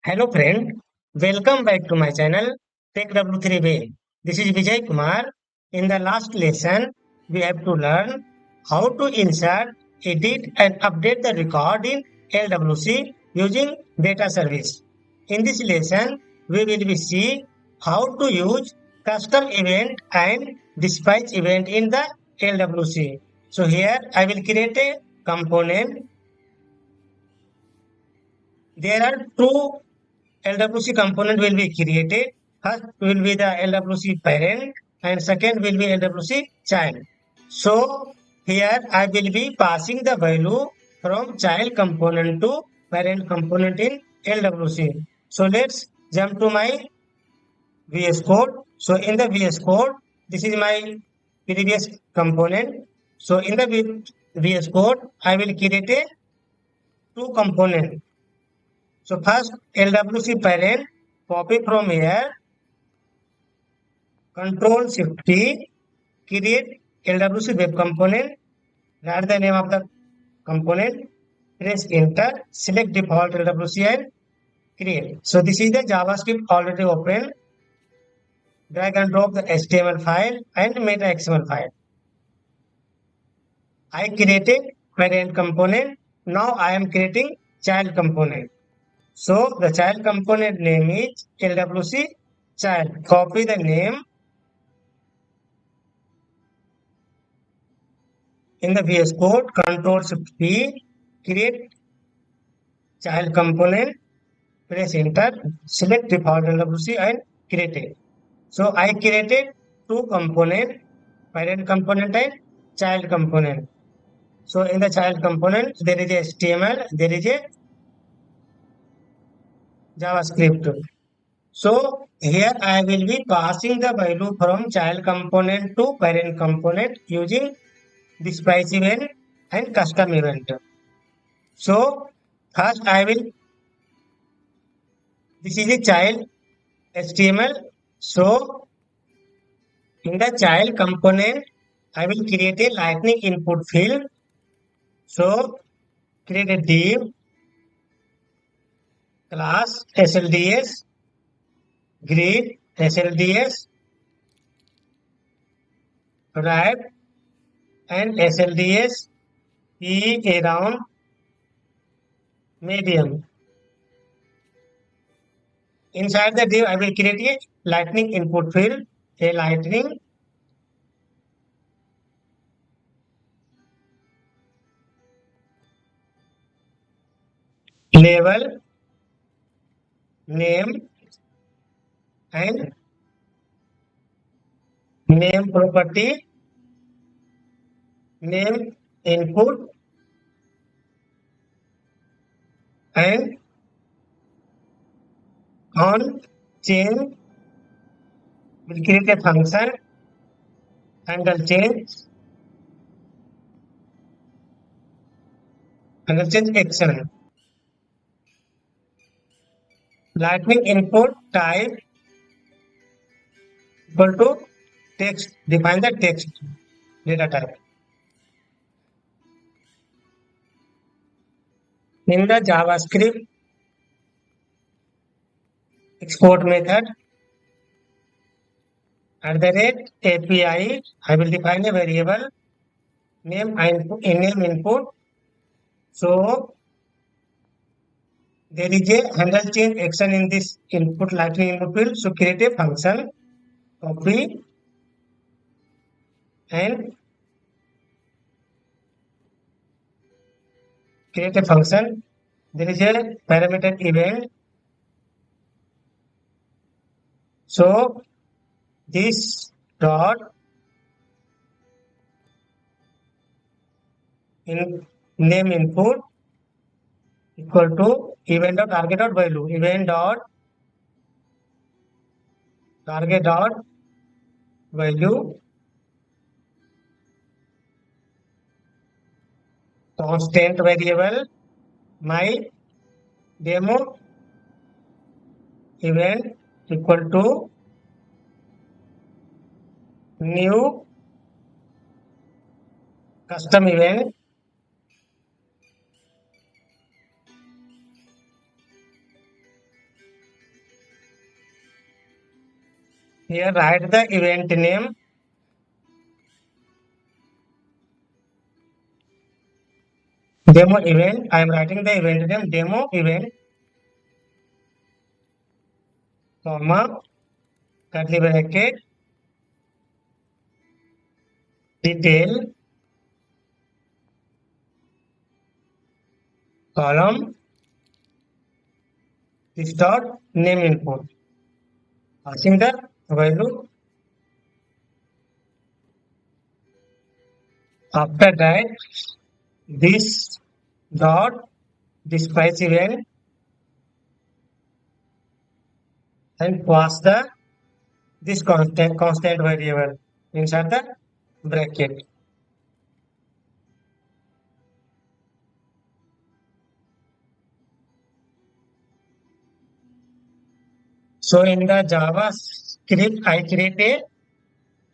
Hello friend, welcome back to my channel Tech W3 Way. This is Vijay Kumar. In the last lesson, we have to learn how to insert, edit and update the record in LWC using data service. In this lesson, we will be see how to use custom event and dispatch event in the LWC. So here I will create a component. There are two LWC component will be created. First will be the LWC parent and second will be LWC child. So here I will be passing the value from child component to parent component in LWC. So let's jump to my VS Code. So in the VS Code, this is my previous component. So in the VS Code, I will create a two component. So first LWC parent, copy from here, Control Shift T, create LWC web component, write the name of the component, press enter, select default LWC and create. So this is the JavaScript already open. Drag and drop the HTML file and meta XML file. I created parent component. Now I am creating child component. So the child component name is LWC child. Copy the name in the VS Code, Control Shift P, create child component, press enter, select default LWC and create it. So I created two component, parent component and child component. So in the child component, there is a HTML, there is a JavaScript. So here I will be passing the value from child component to parent component using this price event and custom event. So first I will, this is a child HTML. So in the child component, I will create a lightning input field. So create a div class SLDS, grid SLDS, wrap and SLDS E around medium. Inside the div, I will create a lightning input field, a lightning label name and name property, name input and on chain will create a function handle change action. Lightning input type equal to text. Define the text data type. In the JavaScript export method at the rate API, I will define a variable name input. So there is a handle change action in this input lightning input field. So create a function, copy and create a function. There is a parameter event. So this dot in name input equal to event dot target dot value, event dot target dot value constant variable my demo event equal to new custom event Here write the event name. Demo event. I am writing the event name demo event, comma, curly bracket, detail, column, this dot name input. Passing the value. After that, this dot this price event and pass the this constant variable inside the bracket. So in the JavaScript, I create a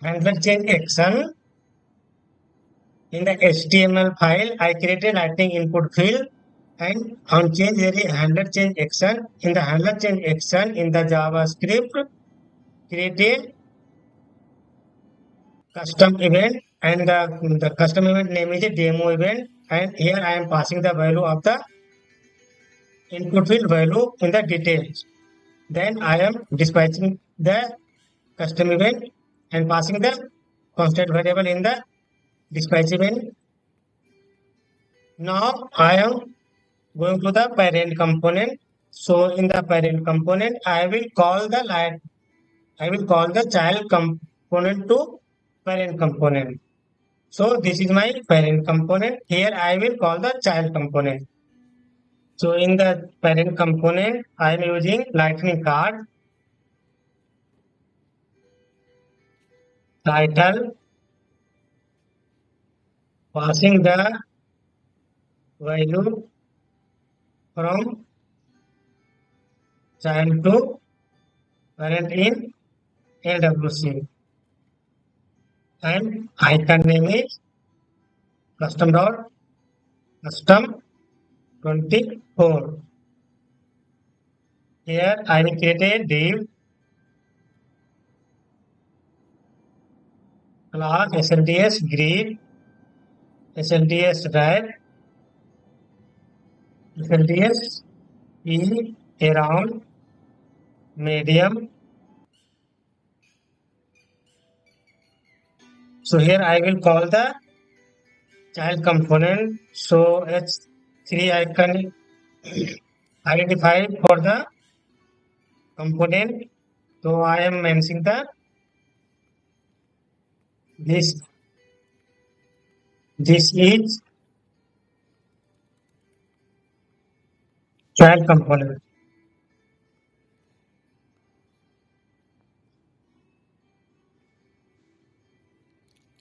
handler change action. In the HTML file, I create a lightning input field, and on change there is handler change action. In the handler change action in the JavaScript, create a custom event, and the custom event name is a demo event, and here I am passing the value of the input field value in the details. Then I am dispatching the custom event and passing the constant variable in the dispatch event. Now I am going to the parent component. So in the parent component, I will call the child component to parent component. So this is my parent component. Here I will call the child component. So in the parent component, I am using lightning card, title, passing the value from child to parent in LWC, and icon name is custom dot custom 24. Here I will create a div class SLDS grid, SLDS red, SLDS E around medium. So here I will call the child component. So H3 icon identified for the component. So I am mentioning the this is child component.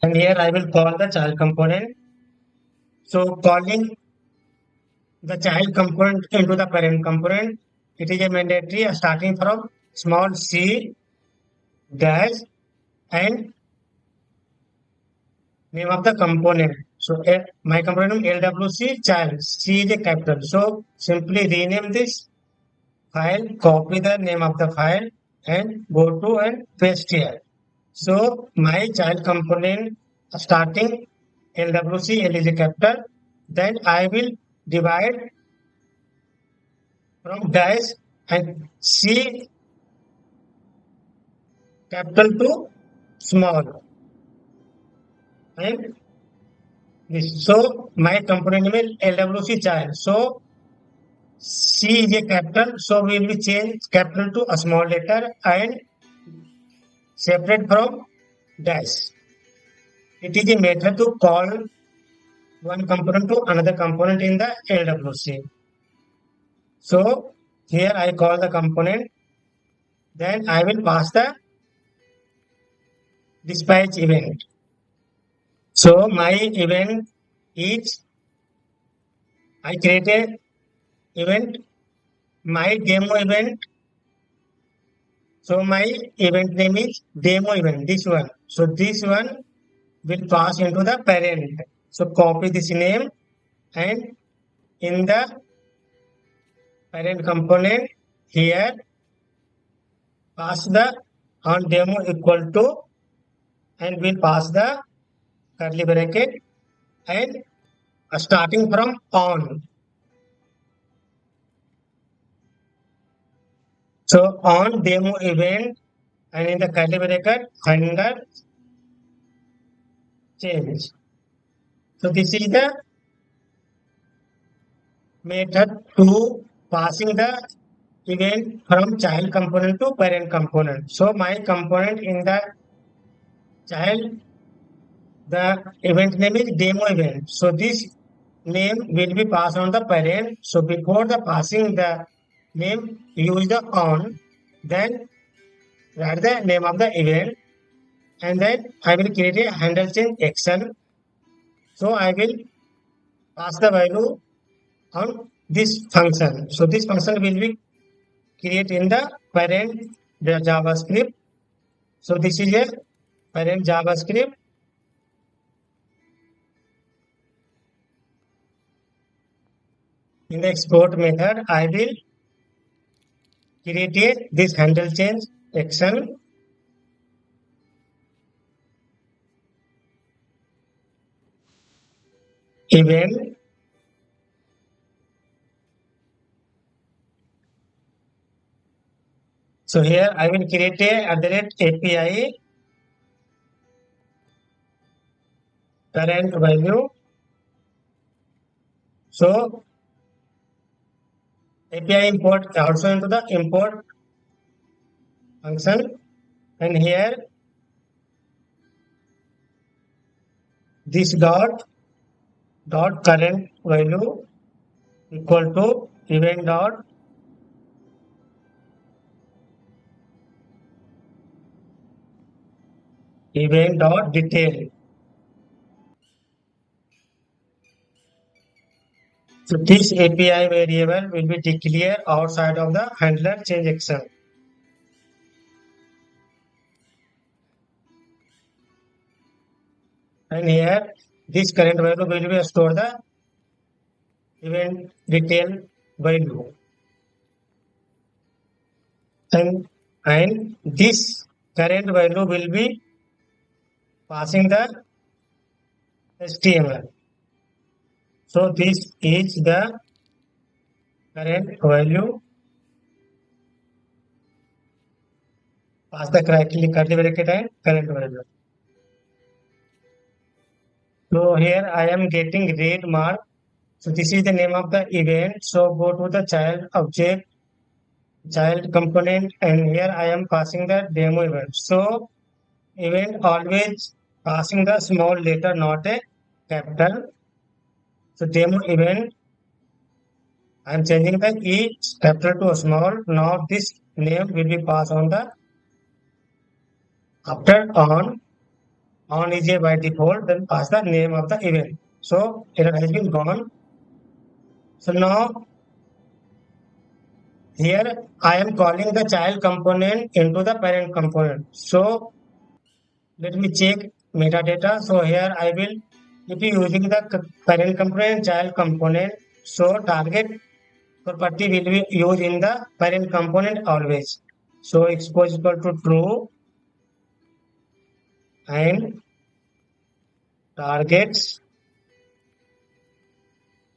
And here I will call the child component. So calling the child component into the parent component, it is a mandatory starting from small c dash and name of the component. So my component LWC child, C is a capital. So simply rename this file, copy the name of the file and go to and paste here. So my child component starting LWC, L is a capital. Then I will divide from dash and C capital to small. And this, so my component name is LWC child. So C is a capital, so we will change capital to a small letter and separate from dash. It is a method to call one component to another component in the LWC. So here I call the component, then I will pass the dispatch event. So my event is I created event, my demo event. So my event name is demo event, this one. So this one will pass into the parent. So copy this name and in the parent component here pass the on demo equal to, and we'll pass the curly bracket and starting from on. So on demo event and in the curly bracket under change. So this is the method to passing the event from child component to parent component. So my component in the child, the event name is demo event. So this name will be passed on the parent. So before the passing the name, use the on, then write the name of the event, and then I will create a handle change action. So I will pass the value on this function. So this function will be created in the parent the JavaScript. So this is a parent JavaScript. In the export method, I will create this handle change action. Event. So here I will create a @API parent value. So API import also into the import function, and here this dot current value equal to event dot detail. So this API variable will be declared outside of the handler change action. And here this current value will be stored the event detail value. And this current value will be passing the HTML. So this is the current value. Pass the curly bracket and current value. So here I am getting red mark. So this is the name of the event. So go to the child object, child component, and here I am passing the demo event. So event always passing the small letter, not a capital. So demo event, I am changing the each capital to a small. Now this name will be passed on the after on is a by default, then pass the name of the event. So error has been gone. So now here I am calling the child component into the parent component. So let me check metadata. So here I will, if you using the parent component, child component, so target property will be used in the parent component always. So expose equal to true and targets,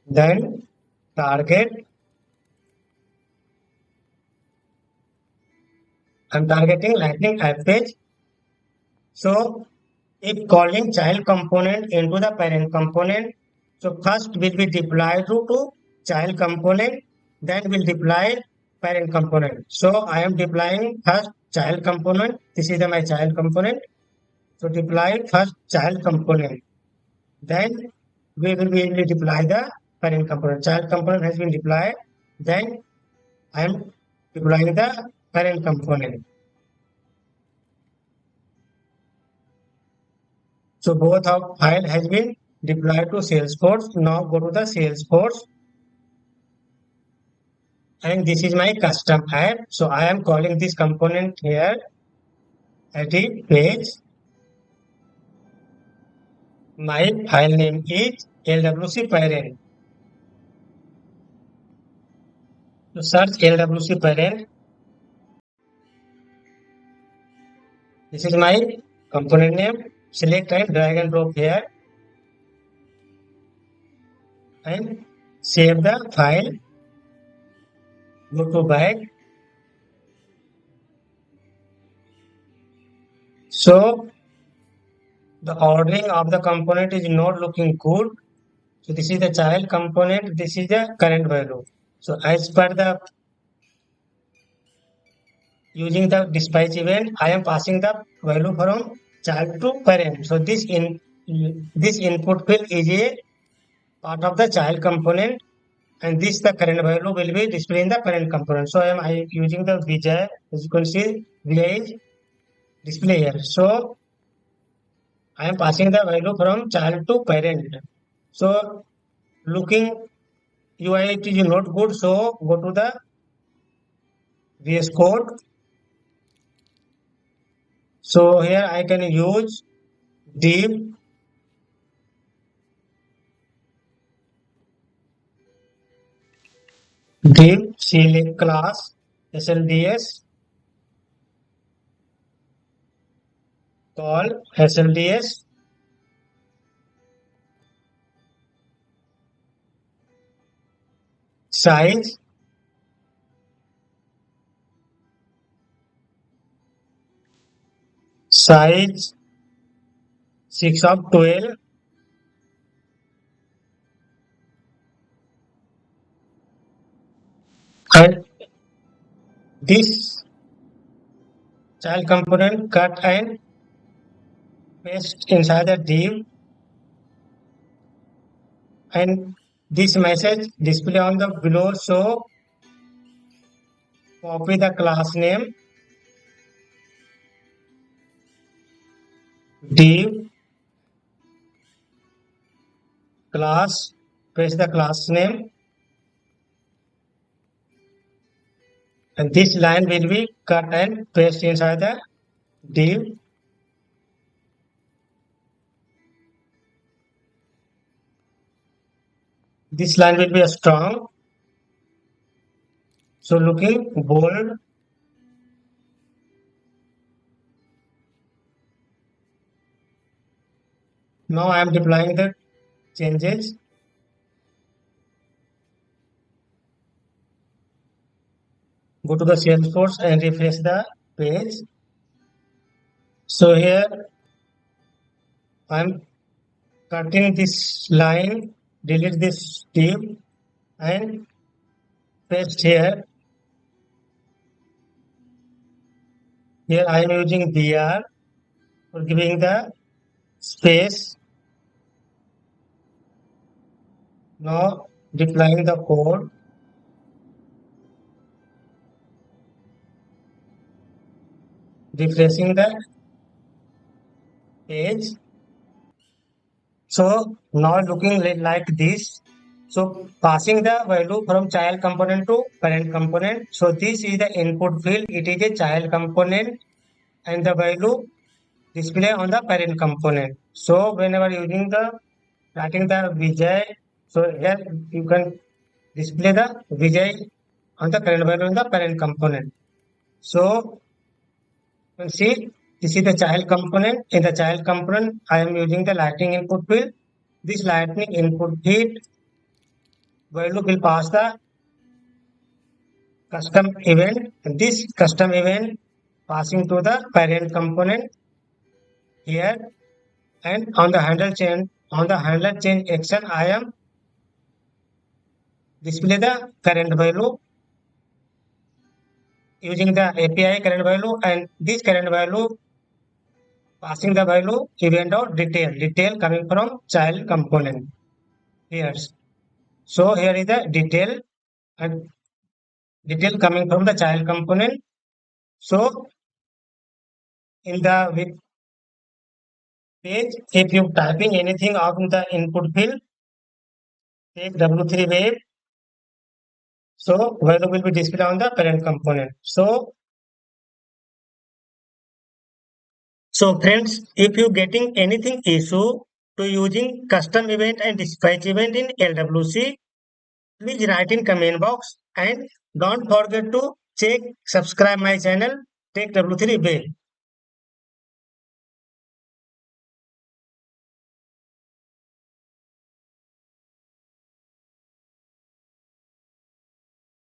then target. I'm targeting Lightning app page. So if calling child component into the parent component, so first will be deployed to child component, then will deploy parent component. So I am deploying first child component. This is my child component. So deploy first child component. Then we will be deploy the parent component. Child component has been deployed. Then I am deploying the parent component. So both of file has been deployed to Salesforce. Now go to the Salesforce, and this is my custom app. So I am calling this component here at the page. My file name is LWC parent. So search LWC parent. This is my component name. Select and drag and drop here and save the file. Go to back. So the ordering of the component is not looking good. So this is the child component. This is the current value. So as per the using the dispatch event, I am passing the value from child to parent. So this input field is a part of the child component, and this the current value will be displayed in the parent component. So I using the Vijay, as you can see, Vijay is display here. So I am passing the value from child to parent. So looking UI it is not good. So go to the VS Code. So here I can use div select class SLDS call SLDS size size 6 of 12 and this child component cut and paste inside the div and this message display on the below. So copy the class name div class, paste the class name, and this line will be cut and paste inside the div. This line will be a strong, so looking bold. Now I am deploying the changes. Go to the Salesforce and refresh the page. So here I am cutting this line, delete this div and paste here. Here I am using BR for giving the space. Now deploying the code. Refreshing the page. So now looking like this. So passing the value from child component to parent component. So this is the input field. It is a child component and the value display on the parent component. So whenever using the writing the Vijay, so here you can display the Vijay on the current value in the parent component. So you can see this is the child component. In the child component, I am using the lightning input field. This lightning input field value will pass the custom event. And this custom event passing to the parent component here, and on the handler change action, I am display the current value using the API current value, and this current value passing the value event or detail coming from child component here. So here is the detail and detail coming from the child component. So in the page, if you typing anything out in the input field, take W3 wave, so value will be displayed on the parent component. So friends, if you getting anything issue to using custom event and dispatch event in LWC, please write in comment box and don't forget to check subscribe my channel Take W3 Bay.